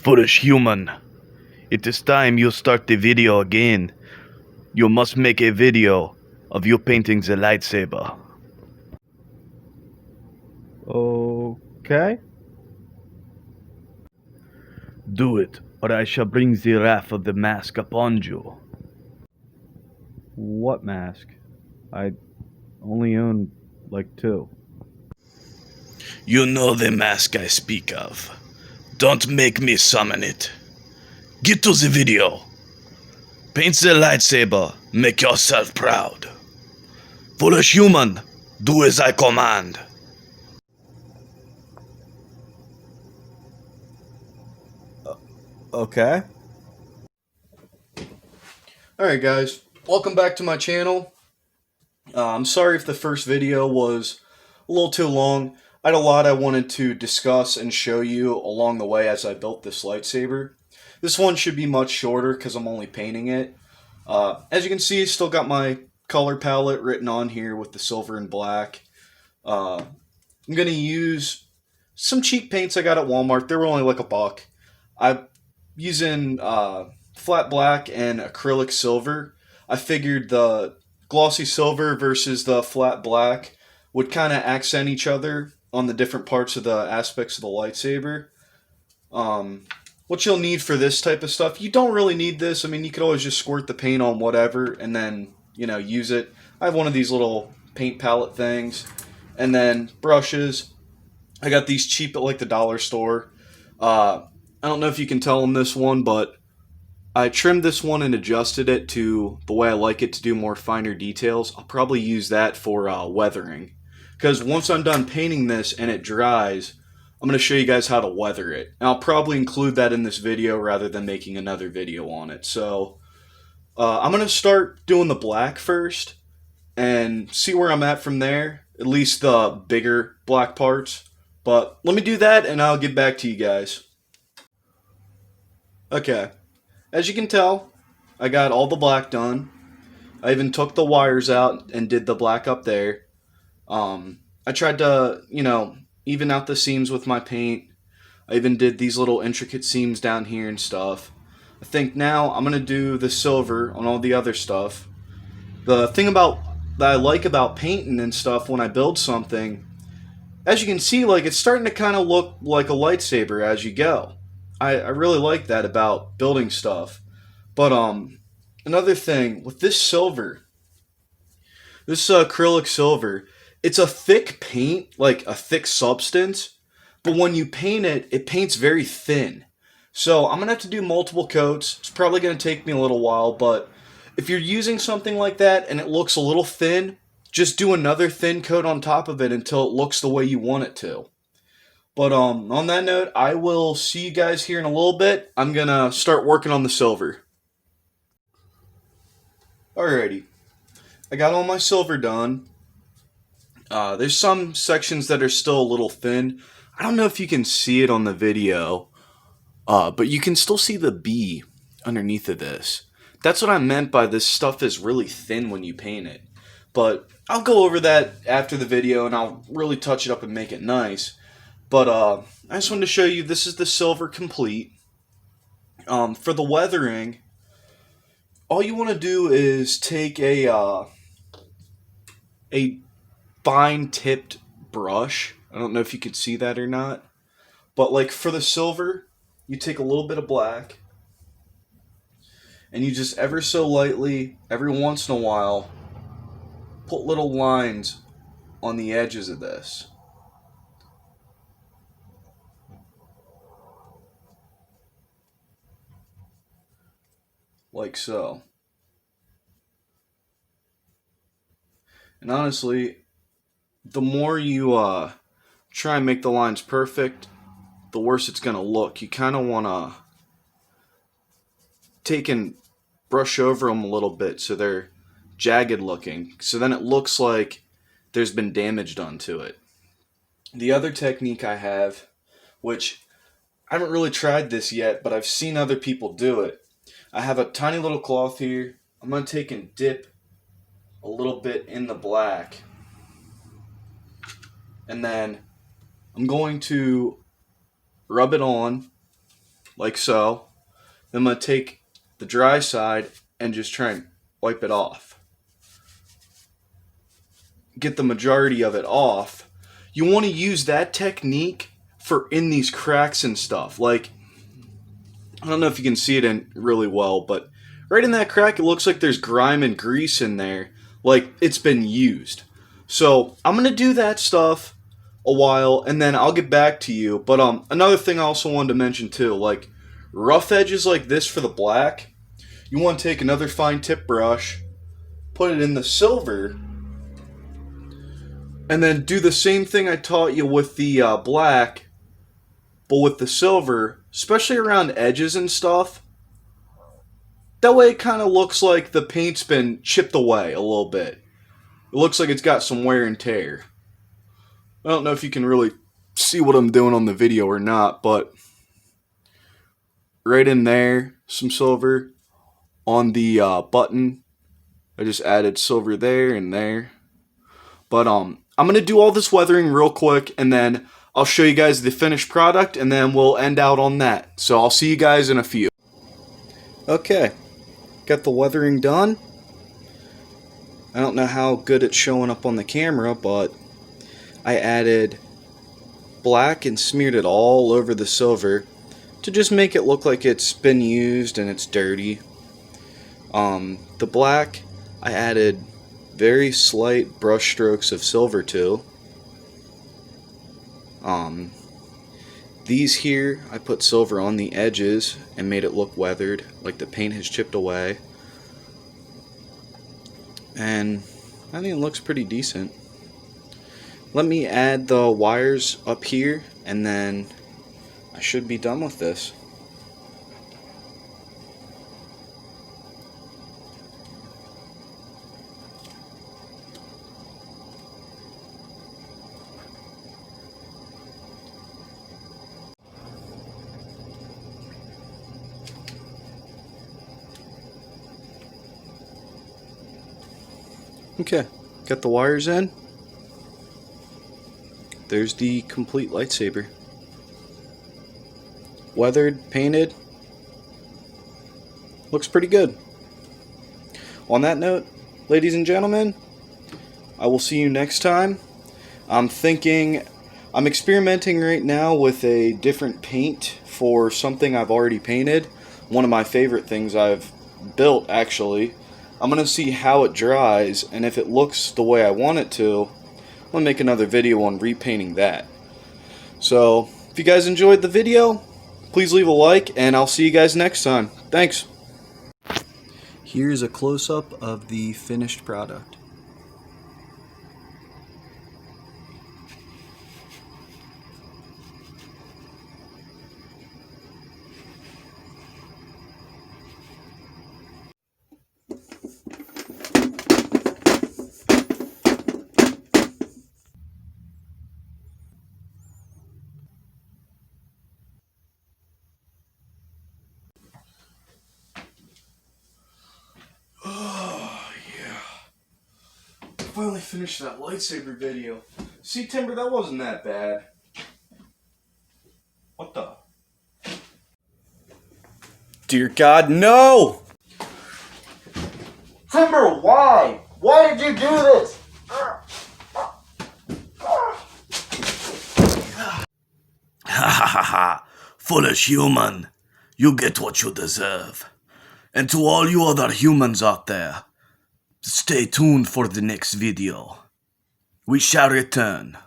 Foolish human, it is time you start the video again. You must make a video of you painting the lightsaber. Okay. Do it, or I shall bring the wrath of the mask upon you. What mask? I only own like two. You know the mask I speak of. Don't make me summon it. Get to the video. Paint the lightsaber. Make yourself proud. Foolish human, do as I command. Okay. Alright guys, welcome back to my channel. I'm sorry if the first video was a little too long. I had a lot I wanted to discuss and show you along the way as I built this lightsaber. This one should be much shorter because I'm only painting it. As you can see, I still got my color palette written on here with the silver and black. I'm going to use some cheap paints I got at Walmart. They were only like $1. I'm using flat black and acrylic silver. I figured the glossy silver versus the flat black would kind of accent each other on the different parts of the aspects of the lightsaber. What you'll need for this type of stuff, you don't really need this. I mean, you could always just squirt the paint on whatever and then, use it. I have one of these little paint palette things. And then brushes. I got these cheap at like the dollar store. I don't know if you can tell in this one, but I trimmed this one and adjusted it to the way I like it to do more finer details. I'll probably use that for weathering. Because once I'm done painting this and it dries, I'm going to show you guys how to weather it. And I'll probably include that in this video rather than making another video on it. So I'm going to start doing the black first and see where I'm at from there. At least the bigger black parts. But let me do that and I'll get back to you guys. Okay. As you can tell, I got all the black done. I even took the wires out and did the black up there. I tried to, even out the seams with my paint. I even did these little intricate seams down here and stuff. I think now I'm going to do the silver on all the other stuff. The thing that I like about painting and stuff when I build something, as you can see, like it's starting to kind of look like a lightsaber as you go. I really like that about building stuff. But another thing with this silver, this acrylic silver, it's a thick paint, like a thick substance, but when you paint it, it paints very thin. So I'm going to have to do multiple coats. It's probably going to take me a little while, but if you're using something like that and it looks a little thin, just do another thin coat on top of it until it looks the way you want it to. But on that note, I will see you guys here in a little bit. I'm going to start working on the silver. Alrighty. I got all my silver done. There's some sections that are still a little thin. I don't know if you can see it on the video, but you can still see the B underneath of this. That's what I meant by this stuff is really thin when you paint it. But I'll go over that after the video and I'll really touch it up and make it nice. But I just wanted to show you this is the silver complete. For the weathering, all you want to do is take a fine tipped brush. I don't know if you could see that or not. But like for the silver, you take a little bit of black and you just ever so lightly, every once in a while, put little lines on the edges of this. Like so. And honestly, the more you try and make the lines perfect, the worse it's going to look. You kind of want to take and brush over them a little bit so they're jagged looking. So then it looks like there's been damage done to it. The other technique I have, which I haven't really tried this yet, but I've seen other people do it. I have a tiny little cloth here. I'm going to take and dip a little bit in the black. And then I'm going to rub it on like so. Then I'm going to take the dry side and just try and wipe it off. Get the majority of it off. You want to use that technique for in these cracks and stuff. Like, I don't know if you can see it in really well, but right in that crack, it looks like there's grime and grease in there, like it's been used. So I'm going to do that stuff a while, and then I'll get back to you. But another thing I also wanted to mention too, like rough edges like this for the black, you want to take another fine tip brush, put it in the silver, and then do the same thing I taught you with the black, but with the silver, especially around edges and stuff. That way it kind of looks like the paint's been chipped away a little bit. It looks like it's got some wear and tear. I don't know if you can really see what I'm doing on the video or not, but right in there, some silver. On the button, I just added silver there and there. But I'm going to do all this weathering real quick, and then I'll show you guys the finished product, and then we'll end out on that. So I'll see you guys in a few. Okay, got the weathering done. I don't know how good it's showing up on the camera, but I added black and smeared it all over the silver to just make it look like it's been used and it's dirty. The black, I added very slight brush strokes of silver to. These here, I put silver on the edges and made it look weathered, like the paint has chipped away. And I think it looks pretty decent. Let me add the wires up here, and then I should be done with this. Okay, got the wires in. There's the complete lightsaber. Weathered, painted. Looks pretty good. On that note, ladies and gentlemen, I will see you next time. I'm experimenting right now with a different paint for something I've already painted. One of my favorite things I've built, actually. I'm going to see how it dries, and if it looks the way I want it to, I'm going to make another video on repainting that. So, if you guys enjoyed the video, please leave a like, and I'll see you guys next time. Thanks. Here's a close-up of the finished product. Finally finished that lightsaber video. See, Timber, that wasn't that bad. What the? Dear God, no! Timber, why? Why did you do this? Ha ha ha ha! Foolish human. You get what you deserve. And to all you other humans out there, stay tuned for the next video. We shall return.